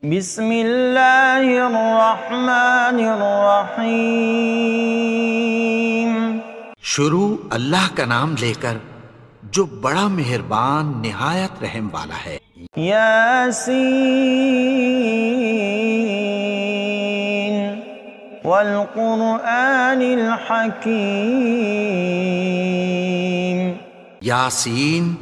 بسم اللہ الرحمن الرحیم۔ شروع اللہ کا نام لے کر جو بڑا مہربان نہایت رحم والا ہے۔ یاسین والقرآن الحکیم۔ یاسین،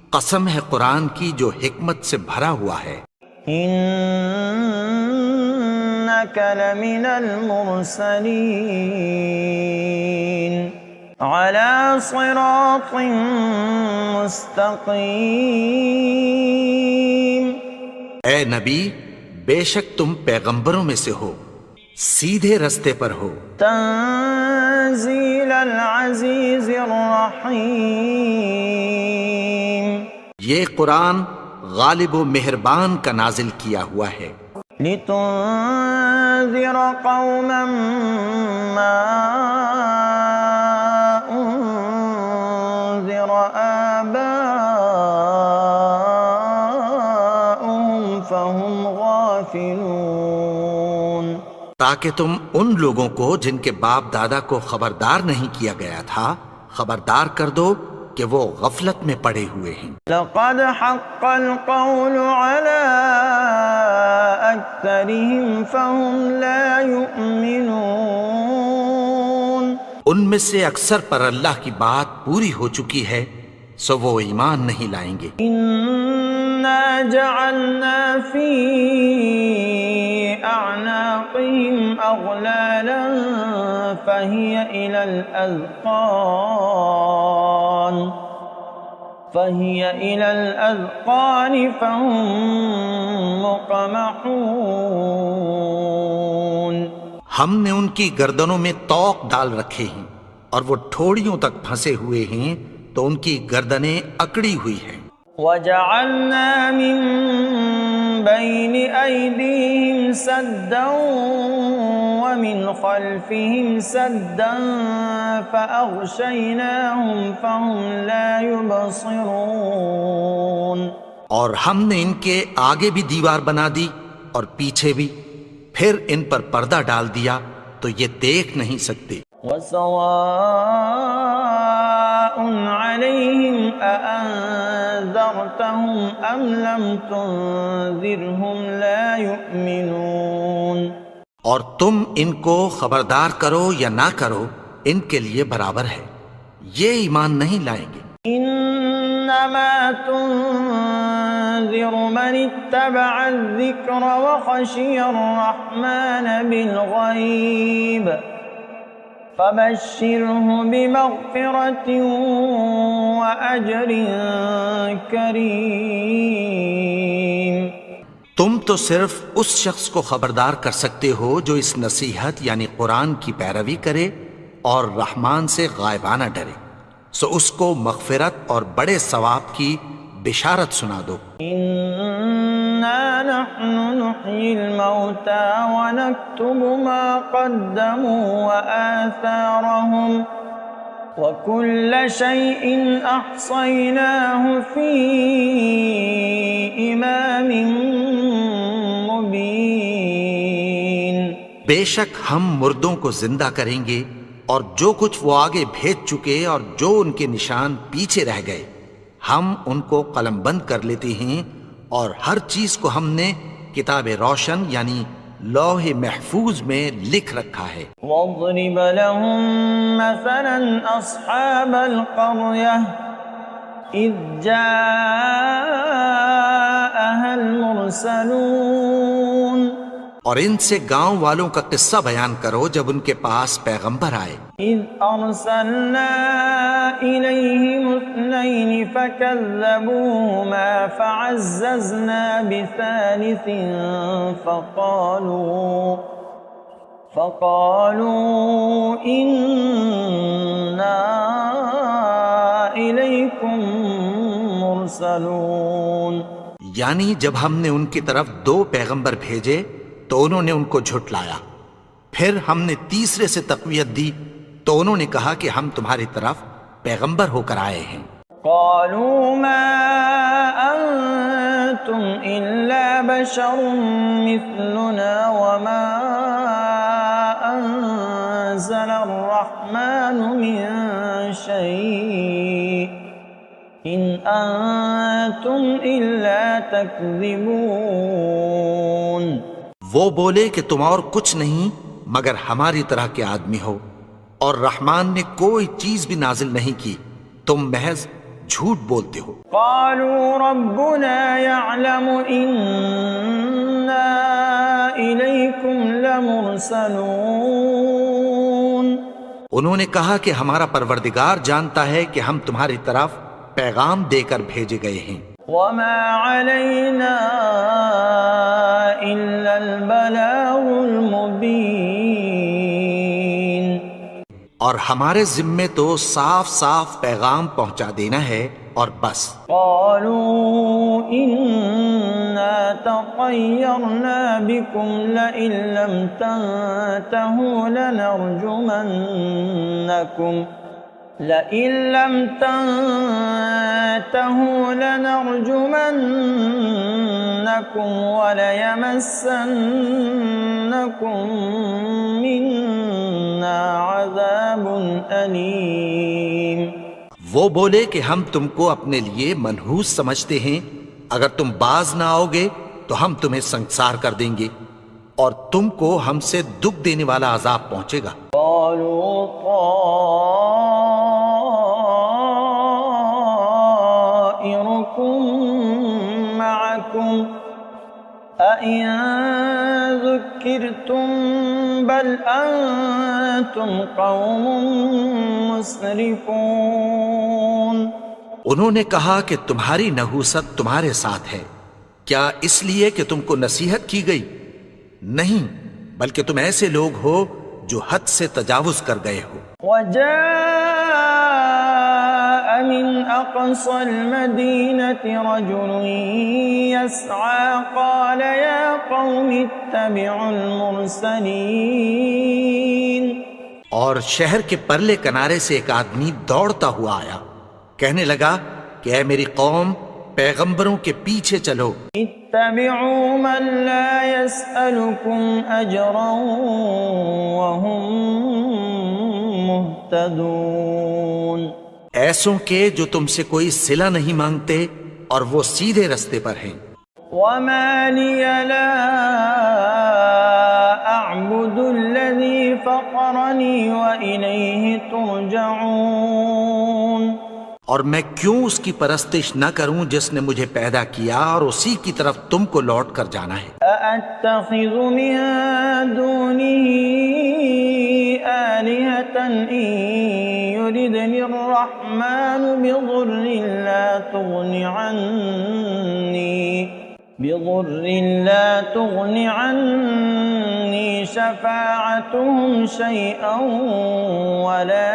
قسم ہے قرآن کی جو حکمت سے بھرا ہوا ہے۔ انک لمن المرسلین علی صراط مستقیم۔ اے نبی، بے شک تم پیغمبروں میں سے ہو، سیدھے رستے پر ہو۔ تنزیل العزیز الرحیم۔ یہ قرآن غالب و مہربان کا نازل کیا ہوا ہے۔ لتنذر قوما ما انذر آباؤهم فهم غافلون۔ تاکہ تم ان لوگوں کو جن کے باپ دادا کو خبردار نہیں کیا گیا تھا خبردار کر دو کہ وہ غفلت میں پڑے ہوئے ہیں۔ لقد حق القول على اکثرهم فهم لا يؤمنون۔ ان میں سے اکثر پر اللہ کی بات پوری ہو چکی ہے سو وہ ایمان نہیں لائیں گے۔ انا جعلنا في اعناقهم اغلالا فهي الى الاذقان فهم مقمحون۔ ہم نے ان کی گردنوں میں طوق ڈال رکھے ہیں اور وہ ٹھوڑیوں تک پھنسے ہوئے ہیں تو ان کی گردنیں اکڑی ہوئی ہیں۔ وَجَعَلْنَا مِن بَيْنِ أَيْدِيهِمْ سَدًّا وَمِنْ خَلْفِهِمْ سَدًّا فَأَغْشَيْنَاهُمْ فَهُمْ لَا يُبْصِرُونَ۔ اور ہم نے ان کے آگے بھی دیوار بنا دی اور پیچھے بھی، پھر ان پر پردہ ڈال دیا تو یہ دیکھ نہیں سکتے۔ وَسَوَاءٌ عَلَيْهِمْ أَأَنذَرْتَهُمْ أَمْ لَمْ تُنذِرْهُمْ لَا يُؤْمِنُونَ۔ اور تم ان کو خبردار کرو یا نہ کرو ان کے لیے برابر ہے، یہ ایمان نہیں لائیں گے۔ انما تنذر من اتبع الذکر وخشی الرحمن بالغیب فبشرہ بمغفرۃ واجر کریم۔ تم تو صرف اس شخص کو خبردار کر سکتے ہو جو اس نصیحت یعنی قرآن کی پیروی کرے اور رحمان سے غائبانہ ڈرے، سو اس کو مغفرت اور بڑے ثواب کی بشارت سنا دو۔ انا نحن نحیی الموتى ونکتب ما قدموا وآثارهم وكل شيء احصیناه فی امام مبین۔ بے شک ہم مردوں کو زندہ کریں گے اور جو کچھ وہ آگے بھیج چکے اور جو ان کے نشان پیچھے رہ گئے ہم ان کو قلم بند کر لیتے ہیں، اور ہر چیز کو ہم نے کتاب روشن یعنی لوح محفوظ میں لکھ رکھا ہے۔ وَاضْرِبْ لَهُمْ مَثَلًا أَصْحَابَ الْقَرْيَةِ إِذْ جَاءَهَا الْمُرْسَلُونَ۔ اور ان سے گاؤں والوں کا قصہ بیان کرو جب ان کے پاس پیغمبر آئے۔ إِذْ أَرْسَلْنَا إِلَيْهِمُ اثْنَيْنِ فَكَذَّبُوهُمَا فَعَزَّزْنَا بِثَالِثٍ فَقَالُوا إِنَّا إِلَيْكُمْ مُرْسَلُونَ۔ یعنی جب ہم نے ان کی طرف 2 پیغمبر بھیجے تو انہوں نے ان کو جھٹلایا، پھر ہم نے تیسرے سے تقویت دی تو انہوں نے کہا کہ ہم تمہاری طرف پیغمبر ہو کر آئے ہیں۔ قالوا ما أنتم إلا بشر مثلنا وما أنزل الرحمن من شيء إن أنتم إلا تكذبون. وہ بولے کہ تم اور کچھ نہیں مگر ہماری طرح کے آدمی ہو، اور رحمان نے کوئی چیز بھی نازل نہیں کی، تم محض جھوٹ بولتے ہو. قالوا ربنا يعلم إنا إليكم لمرسلون. انہوں نے کہا کہ ہمارا پروردگار جانتا ہے کہ ہم تمہاری طرف پیغام دے کر بھیجے گئے ہیں. وما علينا إلا البلاغ المبين. اور ہمارے ذمے تو صاف صاف پیغام پہنچا دینا ہے اور بس. قالوا إنا تطيرنا بكم لئن لم تنتهوا لنرجمنكم وليمسنكم منا عذاب أليم. وہ بولے کہ ہم تم کو اپنے لیے منحوس سمجھتے ہیں، اگر تم باز نہ آؤ گے تو ہم تمہیں سنسار کر دیں گے اور تم کو ہم سے دکھ دینے والا عذاب پہنچے گا. قالوا طائركم معكم أئن ذكرتم بل أنتم قوم مسرفون. انہوں نے کہا کہ تمہاری نحوست تمہارے ساتھ ہے، کیا اس لیے کہ تم کو نصیحت کی گئی؟ نہیں، بلکہ تم ایسے لوگ ہو جو حد سے تجاوز کر گئے ہو. وجاء من أقصى المدينة رجل يسعى قال يا قوم اتبعوا المرسلين. اور شہر کے پرلے کنارے سے ایک آدمی دوڑتا ہوا آیا، کہنے لگا کہ اے میری قوم، پیغمبروں کے پیچھے چلو. اتبعوا من لا يسألكم أجرا وهم مهتدون. ایسوں کے جو تم سے کوئی صلہ نہیں مانگتے اور وہ سیدھے رستے پر ہیں. وما لي لا أعبد الذي فطرني وإليه ترجعون. اور میں کیوں اس کی پرستش نہ کروں جس نے مجھے پیدا کیا اور اسی کی طرف تم کو لوٹ کر جانا ہے. أأتخذ من دونه آلهة إن يردني الرحمن بضر لا تغن عني شفاعتهم شيئا ولا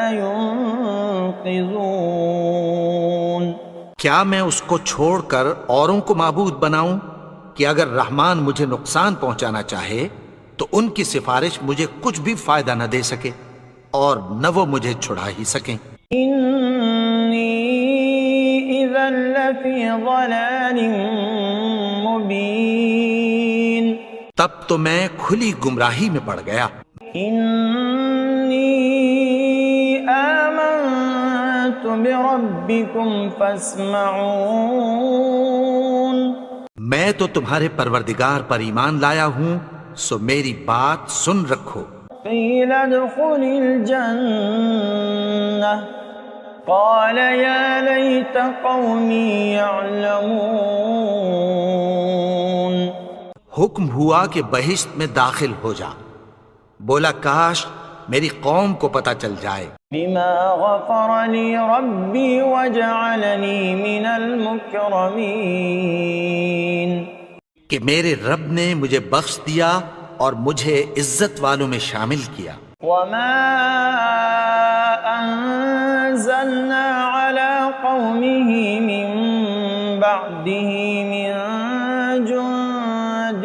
ينقذون. کیا میں اس کو چھوڑ کر اوروں کو معبود بناؤں کہ اگر رحمان مجھے نقصان پہنچانا چاہے تو ان کی سفارش مجھے کچھ بھی فائدہ نہ دے سکے اور نہ وہ مجھے چھڑا ہی سکیں. إني إذا لفي ضلال مبين. تب تو میں کھلی گمراہی میں پڑ گیا. إني آمنت بربكم فاسمعون. میں تو تمہارے پروردگار پر ایمان لایا ہوں، سو میری بات سن رکھو. قيل ادخل الجنة قال يا ليت قومي يعلمون. حکم ہوا کہ بہشت میں داخل ہو جا. بولا کاش میری قوم کو پتہ چل جائے. بما غفر لي ربي وجعلني من المكرمين. کہ میرے رب نے مجھے بخش دیا اور مجھے عزت والوں میں شامل کیا. وما أنزلنا على قومه من بعده من جند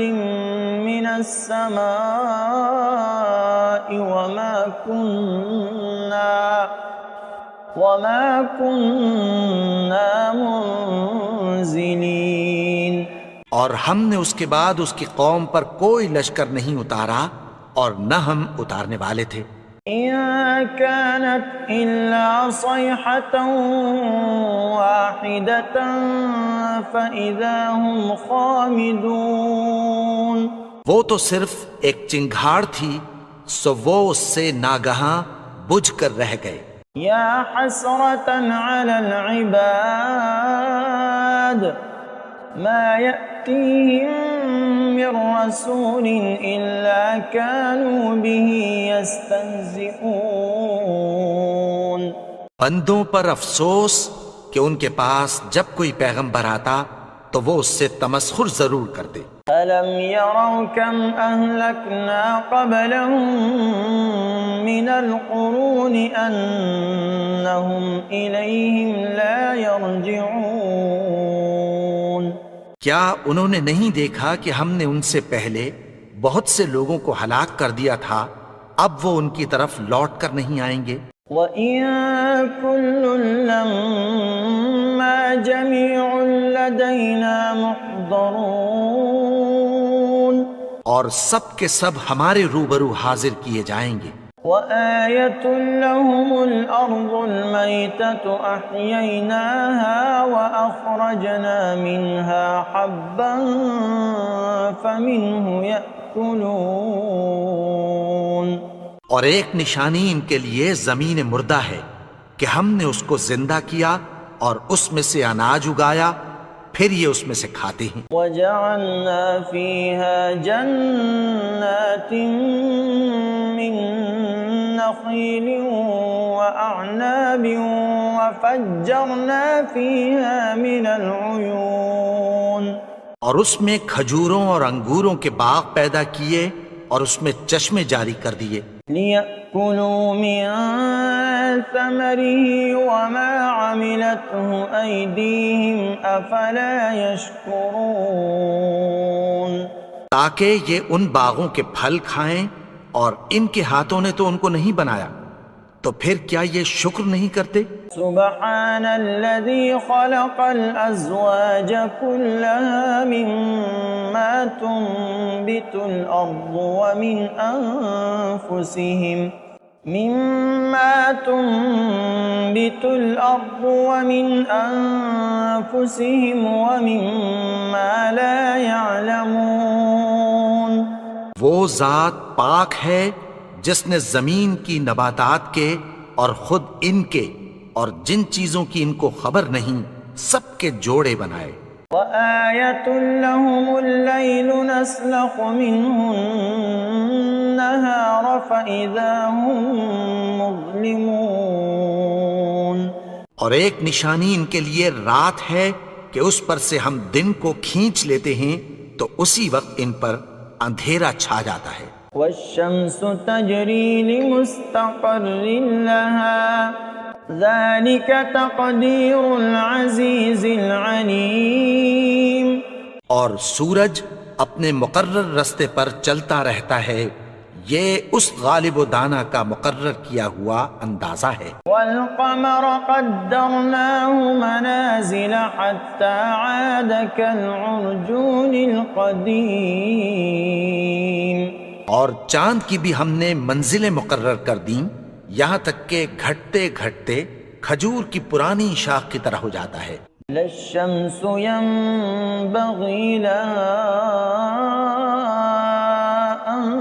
من السماء وما كنا منزلين. اور ہم نے اس کے بعد اس کی قوم پر کوئی لشکر نہیں اتارا اور نہ ہم اتارنے والے تھے۔ إن كانت إلا صيحة واحدة فإذا هم خامدون۔ وہ تو صرف ایک چنگھاڑ تھی، سو وہ اس سے ناگہاں بجھ کر رہ گئے۔ یا حسرة على العباد ما يأتيهم من رسول إلا كانوا به يستهزئون۔ بندوں پر افسوس کہ ان کے پاس جب کوئی پیغمبر آتا تو وہ اس سے تمسخر ضرور کرتے۔ أَلَمْ يَرَوْا كَمْ أَهْلَكْنَا قَبْلَهُمْ مِنَ الْقُرُونِ أَنَّهُمْ إِلَيْهِمْ لَا يَرْجِعُونَ۔ کیا انہوں نے نہیں دیکھا کہ ہم نے ان سے پہلے بہت سے لوگوں کو ہلاک کر دیا تھا، اب وہ ان کی طرف لوٹ کر نہیں آئیں گے؟ وَإِن كُلٌّ لَّمَّا جَمِيعٌ لَّدَيْنَا مُحْضَرُونَ۔ اور سب کے سب ہمارے روبرو حاضر کیے جائیں گے۔ وَآيَةٌ لَّهُمُ الْأَرْضُ الْمَيْتَةُ أَحْيَيْنَاهَا وَأَخْرَجْنَا مِنْهَا حَبًّا فَمِنْهُ يَأْكُلُونَ۔ اور ایک نشانی ان کے لیے زمین مردہ ہے کہ ہم نے اس کو زندہ کیا اور اس میں سے اناج اگایا، پھر یہ اس میں سے کھاتے ہیں۔ وَجَعَلْنَا فِيهَا جَنَّاتٍ مِّن نَخِيلٍ وَأَعْنَابٍ وَفَجَّرْنَا فِيهَا مِنَ الْعُيُونِ۔ اور اس میں کھجوروں اور انگوروں کے باغ پیدا کیے اور اس میں چشمے جاری کر دیے۔ لِيَأْكُلُوا مِن ثَمَرِهِ وَمَا عَمِلَتْهُ أَيْدِيهِمْ أَفَلَا يَشْكُرُونَ۔ تاکہ یہ ان باغوں کے پھل کھائیں، اور ان کے ہاتھوں نے تو ان کو نہیں بنایا، تو پھر کیا یہ شکر نہیں کرتے؟ سبحان الذي خلق الأزواج كلها مما تنبت الأرض ومن أنفسهم ومما لا يعلمون۔ وہ ذات پاک ہے جس نے زمین کی نباتات کے اور خود ان کے اور جن چیزوں کی ان کو خبر نہیں سب کے جوڑے بنائے۔ وَآيَةٌ لَّهُمُ اللَّيْلُ نَسْلَخُ مِنْهُ النَّهَارَ فَإِذَا هُم مُظْلِمُونَ۔ اور ایک نشانی ان کے لیے رات ہے کہ اس پر سے ہم دن کو کھینچ لیتے ہیں تو اسی وقت ان پر اندھیرا چھا جاتا ہے۔ وَالشَّمْسُ تَجْرِي لِمُسْتَقَرٍّ لَّهَا ذَلِكَ تَقْدِيرُ الْعَزِيزِ الْعَلِيمِ۔ اور سورج اپنے مقرر رستے پر چلتا رہتا ہے، یہ اس غالب و دانا کا مقرر کیا ہوا اندازہ ہے۔ وَالْقَمَرَ قَدَّرْنَاهُ مَنَازِلَ حَتَّى عَادَ كَالْعُرْجُونِ الْقَدِيمِ۔ اور چاند کی بھی ہم نے منزلیں مقرر کر دیں، یہاں تک کہ گھٹتے گھٹتے کھجور کی پرانی شاخ کی طرح ہو جاتا ہے۔ لَا الشَّمْسُ يَنبَغِي لَهَا أَن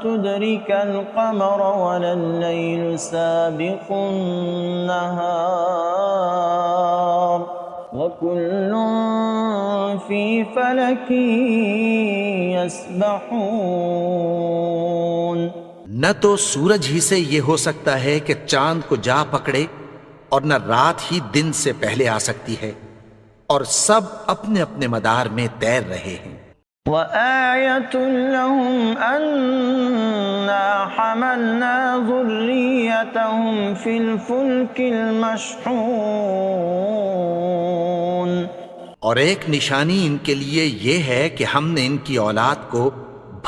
تُدْرِكَ الْقَمَرَ وَلَا اللَّيْلُ سَابِقُ النَّهَارِ وَكُلٌّ فِي فَلَكٍ يَسْبَحُونَ۔ نہ تو سورج ہی سے یہ ہو سکتا ہے کہ چاند کو جا پکڑے، اور نہ رات ہی دن سے پہلے آ سکتی ہے، اور سب اپنے اپنے مدار میں تیر رہے ہیں۔ وَآيَةٌ لَّهُمْ أَنَّا حَمَلْنَا ذُرِّيَّتَهُمْ فِي الْفُلْكِ الْمَشْحُونِ۔ اور ایک نشانی ان کے لیے یہ ہے کہ ہم نے ان کی اولاد کو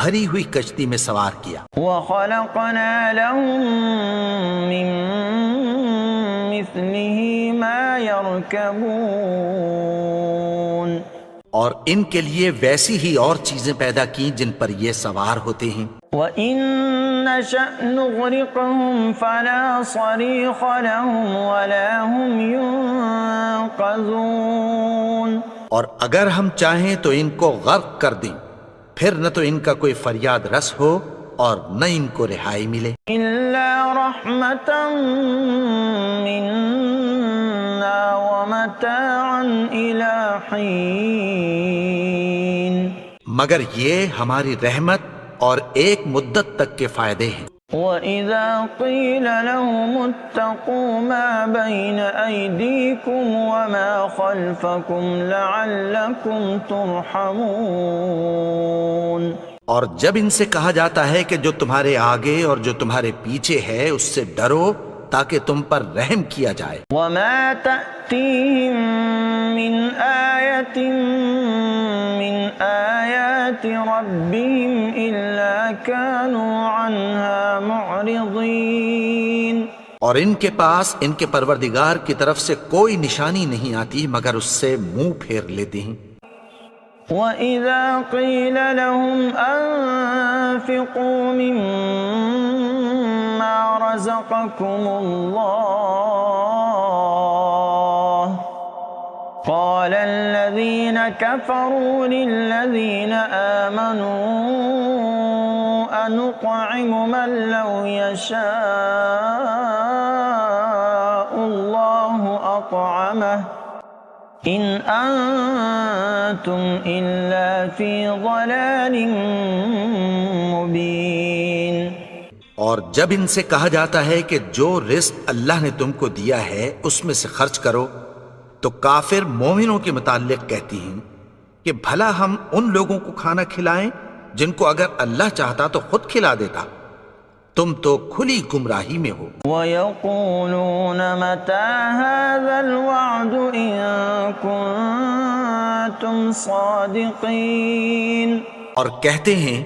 بھری ہوئی کشتی میں سوار کیا۔ وَخَلَقْنَا لَهُم مِّن مِّثْلِهِ مَا يَرْكَبُونَ۔ اور ان کے لیے ویسی ہی اور چیزیں پیدا کی جن پر یہ سوار ہوتے ہیں. وَإِن نَّشَأْ نُغْرِقْهُمْ فَلَا صَرِيخَ لَهُمْ وَلَا هُمْ يُنقَذُونَ. اور اگر ہم چاہیں تو ان کو غرق کر دیں، پھر نہ تو ان کا کوئی فریاد رس ہو اور نہ ان کو رہائی ملے. إِلَّا رَحْمَةً مِّنَّا وَمَتَاعًا إِلَىٰ حِينٍ. مگر یہ ہماری رحمت اور ایک مدت تک کے فائدے ہیں. وَإِذَا قِيلَ لَهُمُ اتَّقُوا مَا بَيْنَ أَيْدِيكُمْ وَمَا خَلْفَكُمْ لَعَلَّكُمْ تُرْحَمُونَ. اور جب ان سے کہا جاتا ہے کہ جو تمہارے آگے اور جو تمہارے پیچھے ہے اس سے ڈرو تاکہ تم پر رحم کیا جائے. وَمَا تَأْتِيهِم مِّنْ آيَةٍ مِّنْ آيَاتِ رَبِّهِمْ إِلَّا كَانُوا عَنْهَا مُعْرِضِينَ. اور ان کے پاس ان کے پروردگار کی طرف سے کوئی نشانی نہیں آتی مگر اس سے منہ پھیر لیتے ہیں. وَإِذَا قِيلَ لَهُمْ أَنفِقُوا مِمَّا رَزَقَكُمُ اللَّهُ قَالَ الَّذِينَ كَفَرُوا لِلَّذِينَ آمَنُوا أَنُطْعِمُ مَن لَّوْ يَشَاءُ اللَّهُ أَطْعَمَهُ إِنْ أَنْتُمْ إِلَّا فِي ضَلَالٍ مُبِينٍ. اور جب ان سے کہا جاتا ہے کہ جو رزق اللہ نے تم کو دیا ہے اس میں سے خرچ کرو تو کافر مومنوں کے متعلق کہتی ہیں کہ بھلا ہم ان لوگوں کو کھانا کھلائیں جن کو اگر اللہ چاہتا تو خود کھلا دیتا. تم تو کھلی گمراہی میں ہو. وَيَقُولُونَ مَتَى هَذَا الْوَعْدُ إِن كُنتُمْ صَادِقِينَ. اور کہتے ہیں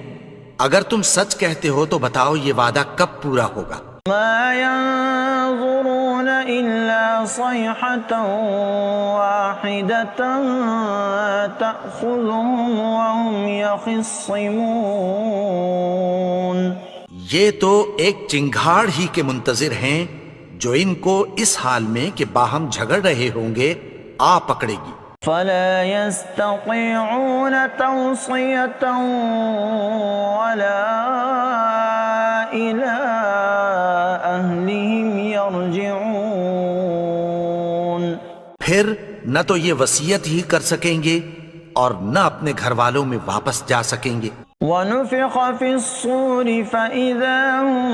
اگر تم سچ کہتے ہو تو بتاؤ یہ وعدہ کب پورا ہوگا. مَا يَنظُرُونَ إِلَّا صَيْحَةً وَاحِدَةً تَأْخُذُهُمْ وَهُمْ يَخِصِّمُونَ. یہ تو ایک چنگھاڑ ہی کے منتظر ہیں جو ان کو اس حال میں کہ باہم جھگڑ رہے ہوں گے آ پکڑے گی. فَلَا يَسْتَطِيعُونَ تَوْصِيَةً وَلَا إِلَىٰ أَهْلِهِمْ يَرْجِعُونَ. پھر نہ تو یہ وصیت ہی کر سکیں گے اور نہ اپنے گھر والوں میں واپس جا سکیں گے. وَنُفِخَ فِي الصُّورِ فَإِذَا هُم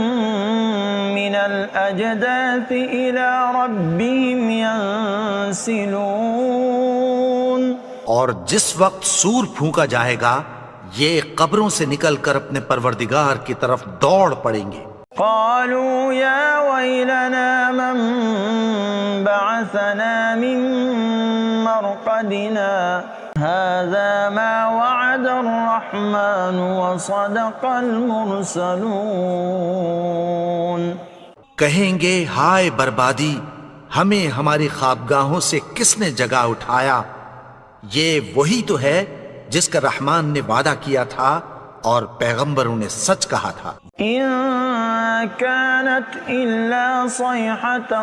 مِّنَ الْأَجْدَاثِ إِلَىٰ رَبِّهِمْ يَنسِلُونَ. اور جس وقت سور پھونکا جائے گا یہ قبروں سے نکل کر اپنے پروردگار کی طرف دوڑ پڑیں گے. قالوا يا ويلنا من بعثنا من مرقدنا هذا ما وعد الرحمن وصدق المرسلون. کہیں گے ہائے بربادی، ہمیں ہماری خوابگاہوں سے کس نے جگا اٹھایا؟ یہ وہی تو ہے جس کا رحمان نے وعدہ کیا تھا اور پیغمبروں نے سچ کہا تھا. إن كانت إلا صيحة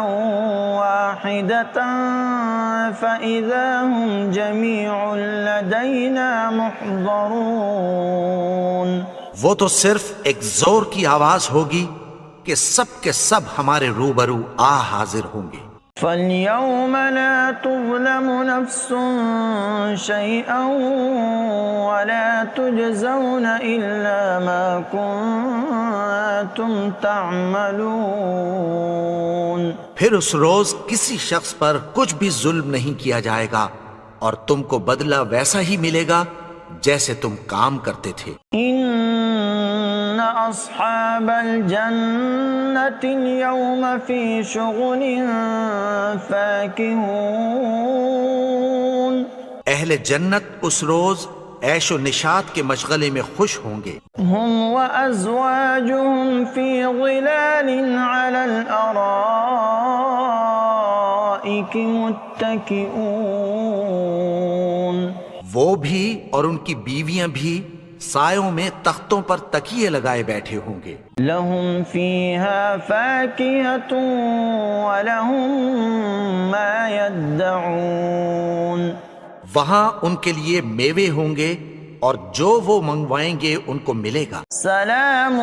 واحدة فإذا هم جميع لدينا محضرون. وہ تو صرف ایک زور کی آواز ہوگی کہ سب کے سب ہمارے روبرو آ حاضر ہوں گے. فَالْيَوْمَ لَا تُظْلَمُ نَفْسٌ شَيْئًا وَلَا تُجْزَوْنَ إِلَّا مَا كُنتُمْ تَعْمَلُونَ. پھر اس روز کسی شخص پر کچھ بھی ظلم نہیں کیا جائے گا اور تم کو بدلہ ویسا ہی ملے گا جیسے تم کام کرتے تھے. إِنَّ أَصْحَابَ الْجَنَّةِ الْيَوْمَ فِي شُغُلٍ فَاكِهُونَ. اہل جنت اس روز عیش و نشاط کے مشغلے میں خوش ہوں گے. هُمْ وَأَزْوَاجُهُمْ فِي ظِلَالٍ عَلَى الْأَرَائِكِ مُتَّكِئُونَ. وہ بھی اور ان کی بیویاں بھی سایوں میں تختوں پر تکیے لگائے بیٹھے ہوں گے. لهم فيها فاكهة ولهم ما يدعون. وہاں ان کے لیے میوے ہوں گے اور جو وہ منگوائیں گے ان کو ملے گا. سلام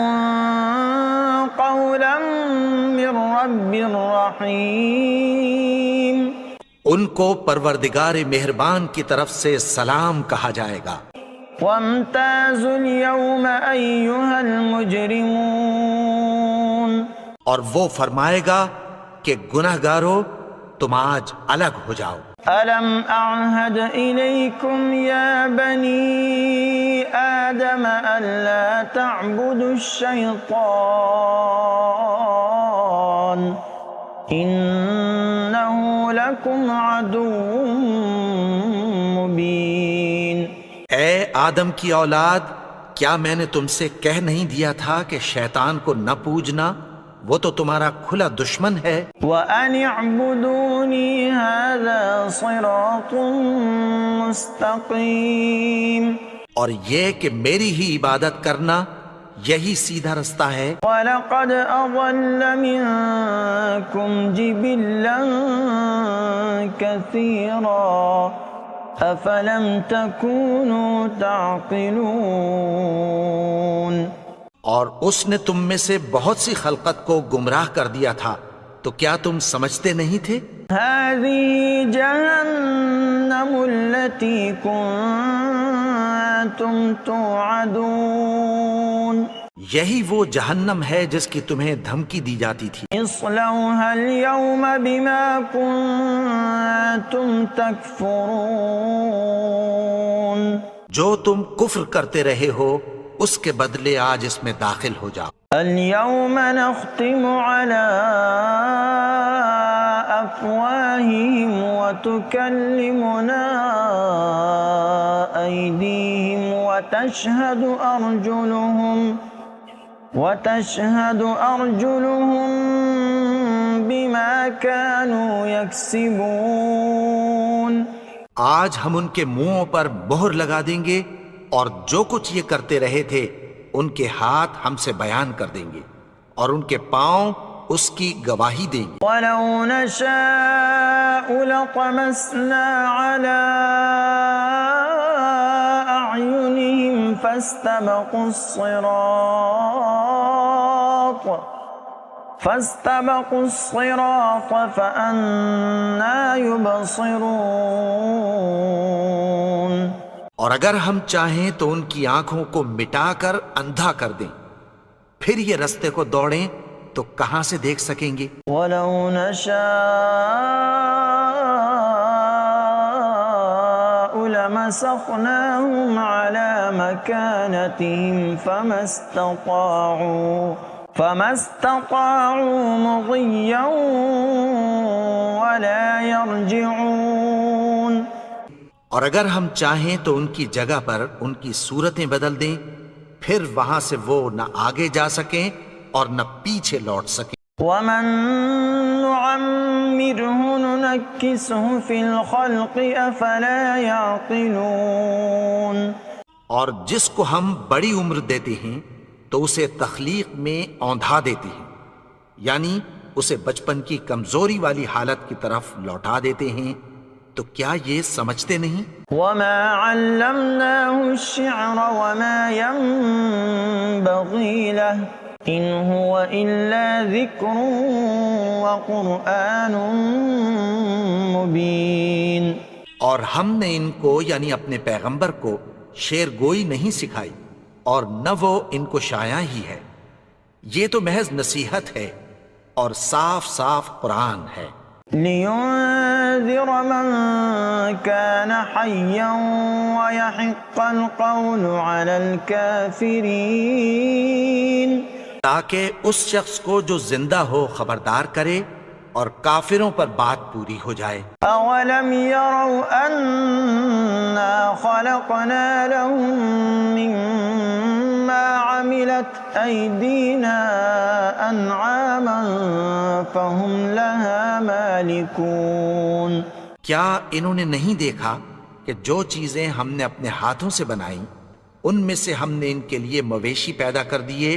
قولا من رب رحیم. ان کو پروردگار مہربان کی طرف سے سلام کہا جائے گا. وامتازوا اليوم أيها المجرمون. اور وہ فرمائے گا کہ گنہگارو تم آج الگ ہو جاؤ. ألم أعهد إليكم يا بني آدم ألا تعبدوا الشيطان إنه لكم عدو مبين. اے آدم کی اولاد، کیا میں نے تم سے کہہ نہیں دیا تھا کہ شیطان کو نہ پوجنا؟ وہ تو تمہارا کھلا دشمن ہے. وَأَنِ اعْبُدُونِي هَذَا صِرَاطٌ مُسْتَقِيمٌ. اور یہ کہ میری ہی عبادت کرنا یہی سیدھا رستہ ہے. وَلَقَدْ أَضَلَّ مِنكُمْ جِبِلًّا كَثِيرًا أَفَلَمْ تَكُونُوا تَعْقِلُونَ. اور اس نے تم میں سے بہت سی خلقت کو گمراہ کر دیا تھا، تو کیا تم سمجھتے نہیں تھے؟ هذه جهنم التي كنتم توعدون. یہی وہ جہنم ہے جس کی تمہیں دھمکی دی جاتی تھی. اصلوها اليوم بما كنتم تكفرون. جو تم کفر کرتے رہے ہو اس کے بدلے آج اس میں داخل ہو جاؤ. اليوم نختم على أفواههم وتكلمنا أيديهم وتشهد أرجلهم بما كانوا يكسبون. آج ہم ان کے منہوں پر مہر لگا دیں گے اور جو کچھ یہ کرتے رہے تھے ان کے ہاتھ ہم سے بیان کر دیں گے اور ان کے پاؤں اس کی گواہی دیں گے. وَلَوْ نَشَاءُ لَطَمَسْنَا عَلَىٰ أَعْيُنِهِمْ فَاسْتَبَقُوا الصِّرَاطَ فَأَنَّىٰ يُبْصِرُونَ. اور اگر ہم چاہیں تو ان کی آنکھوں کو مٹا کر اندھا کر دیں، پھر یہ رستے کو دوڑیں تو کہاں سے دیکھ سکیں گے. وَلَوْ نَشَاءُ لَمَسَخْنَاهُمْ عَلَى مَكَانَتِهِمْ فَمَا اسْتَطَاعُوا مُضِيًّا وَلَا يَرْجِعُونَ. اور اگر ہم چاہیں تو ان کی جگہ پر ان کی صورتیں بدل دیں، پھر وہاں سے وہ نہ آگے جا سکیں اور نہ پیچھے لوٹ سکیں. وَمَن نُعَمِّرْهُ نُنَكِّسْهُ فِي الْخَلْقِ أَفَلَا يَعْقِلُونَ. اور جس کو ہم بڑی عمر دیتے ہیں تو اسے تخلیق میں اوندھا دیتے ہیں، یعنی اسے بچپن کی کمزوری والی حالت کی طرف لوٹا دیتے ہیں. تو کیا یہ سمجھتے نہیں؟ وَمَا عَلَّمْنَاهُ الشِّعْرَ وَمَا يَنبَغِي لَهُ إِنْ هُوَ إِلَّا ذِكْرٌ وَقُرْآنٌ مُبِينٌ. اور ہم نے ان کو یعنی اپنے پیغمبر کو شعر گوئی نہیں سکھائی اور نہ وہ ان کو شایع ہی ہے. یہ تو محض نصیحت ہے اور صاف صاف قرآن ہے. لِيُنذِرَ مَن كَانَ حَيًّا وَيَحِقَّ الْقَوْلُ عَلَى الْكَافِرِينَ. تاکہ اس شخص کو جو زندہ ہو خبردار کرے اور کافروں پر بات پوری ہو جائے. أَوَلَمْ يَرَوْا أَنَّا خَلَقْنَا لَهُم مِّمَّا عَمِلَتْ أَيْدِينَا أَنْعَامًا فَهُمْ لَهَا مَالِكُونَ. کیا انہوں نے نہیں دیکھا کہ جو چیزیں ہم نے اپنے ہاتھوں سے بنائیں ان میں سے ہم نے ان کے لیے مویشی پیدا کر دیے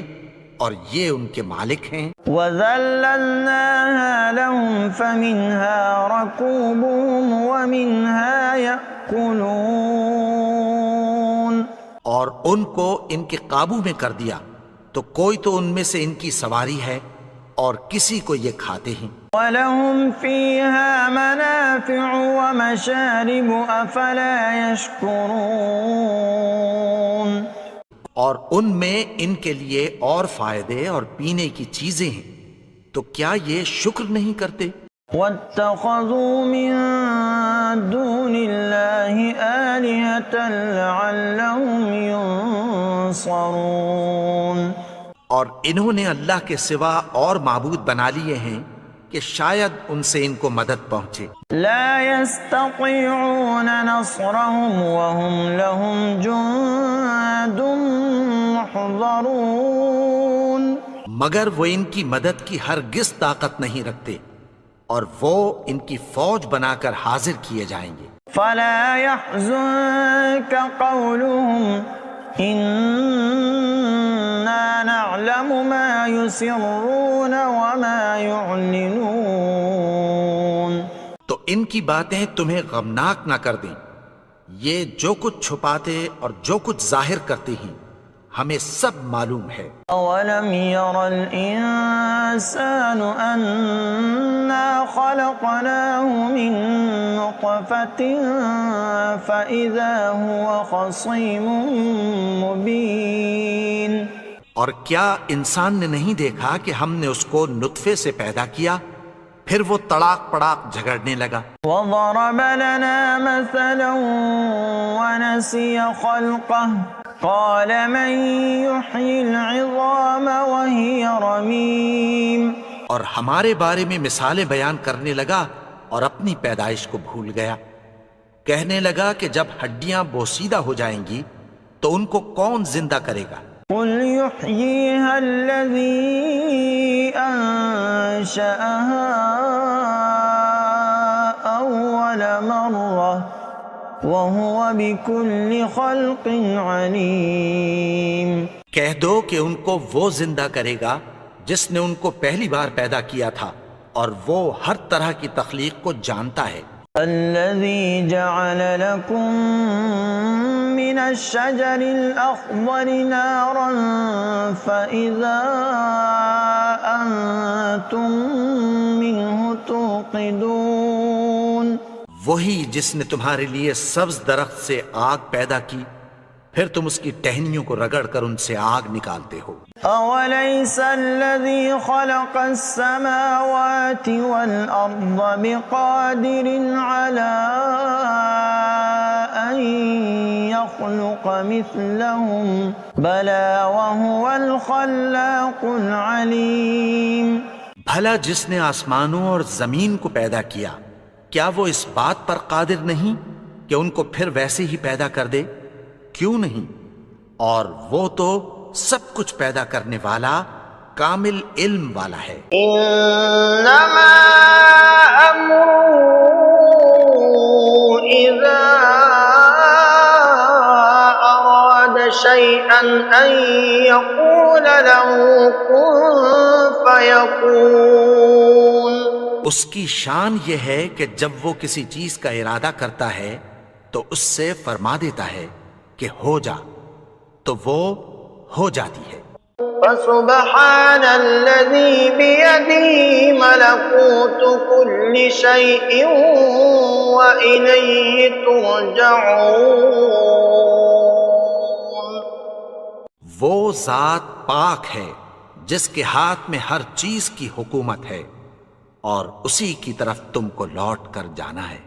اور یہ ان کے مالک ہیں. وَذَلَّلْنَاهَا لَهُمْ فَمِنْهَا رَكُوبُهُمْ وَمِنْهَا يَأْكُلُونَ. اور ان کو ان کے قابو میں کر دیا تو کوئی تو ان میں سے ان کی سواری ہے اور کسی کو یہ کھاتے ہیں. وَلَهُمْ فِيهَا مَنَافِعُ وَمَشَارِبُ أَفَلَا يَشْكُرُونَ. اور ان میں ان کے لیے اور فائدے اور پینے کی چیزیں ہیں تو کیا یہ شکر نہیں کرتے؟ وَاتَّخَذُوا مِن دُونِ اللَّهِ آلِهَةً لَعَلَّهُمْ يُنصَرُونَ. اور انہوں نے اللہ کے سوا اور معبود بنا لیے ہیں کہ شاید ان سے ان کو مدد پہنچے. لا يستطيعون نصرهم وهم لهم جند محضرون. مگر وہ ان کی مدد کی ہرگز طاقت نہیں رکھتے اور وہ ان کی فوج بنا کر حاضر کیے جائیں گے. فلا يحزنك قولهم إنا نعلم ما يسرون وما يعلنون. تو ان کی باتیں تمہیں غمناک نہ کر دیں. یہ جو کچھ چھپاتے اور جو کچھ ظاہر کرتے ہیں ہمیں سب معلوم ہے. أولم ير الإنسان أنا خلقناه من نطفة فإذا هو خصيم مبين. اور کیا انسان نے نہیں دیکھا کہ ہم نے اس کو نطفے سے پیدا کیا پھر وہ تڑاک پڑاک جھگڑنے لگا. وضرب لنا مثلا ونسي خلقه قال من يحيي العظام وهي رميم. اور ہمارے بارے میں مثالیں بیان کرنے لگا اور اپنی پیدائش کو بھول گیا. کہنے لگا کہ جب ہڈیاں بوسیدہ ہو جائیں گی تو ان کو کون زندہ کرے گا؟ قل يحييها الذي أنشأها أول مرة وهو بكل خلق عليم. کہہ دو کہ ان کو وہ زندہ کرے گا جس نے ان کو پہلی بار پیدا کیا تھا اور وہ ہر طرح کی تخلیق کو جانتا ہے. الذي جعل لكم من الشجر الأخضر نارا فإذا أنتم منه توقدون. وہی جس نے تمہارے لیے سبز درخت سے آگ پیدا کی پھر تم اس کی ٹہنیوں کو رگڑ کر ان سے آگ نکالتے ہو. أوليس الذي خلق السماوات والأرض بقادر على أن يخلق مثلهم بلى وهو الخلاق العليم. بھلا جس نے آسمانوں اور زمین کو پیدا کیا کیا وہ اس بات پر قادر نہیں کہ ان کو پھر ویسے ہی پیدا کر دے؟ کیوں نہیں؟ اور وہ تو سب کچھ پیدا کرنے والا کامل علم والا ہے. انما امره اذا اراد شيئا ان يقول له كن فيكون. اس کی شان یہ ہے کہ جب وہ کسی چیز کا ارادہ کرتا ہے تو اس سے فرما دیتا ہے کہ ہو جا تو وہ ہو جاتی ہے. فسبحان الذي بيده ملكوت كل شيء وإليه ترجعون. وہ ذات پاک ہے جس کے ہاتھ میں ہر چیز کی حکومت ہے اور اسی کی طرف تم کو لوٹ کر جانا ہے.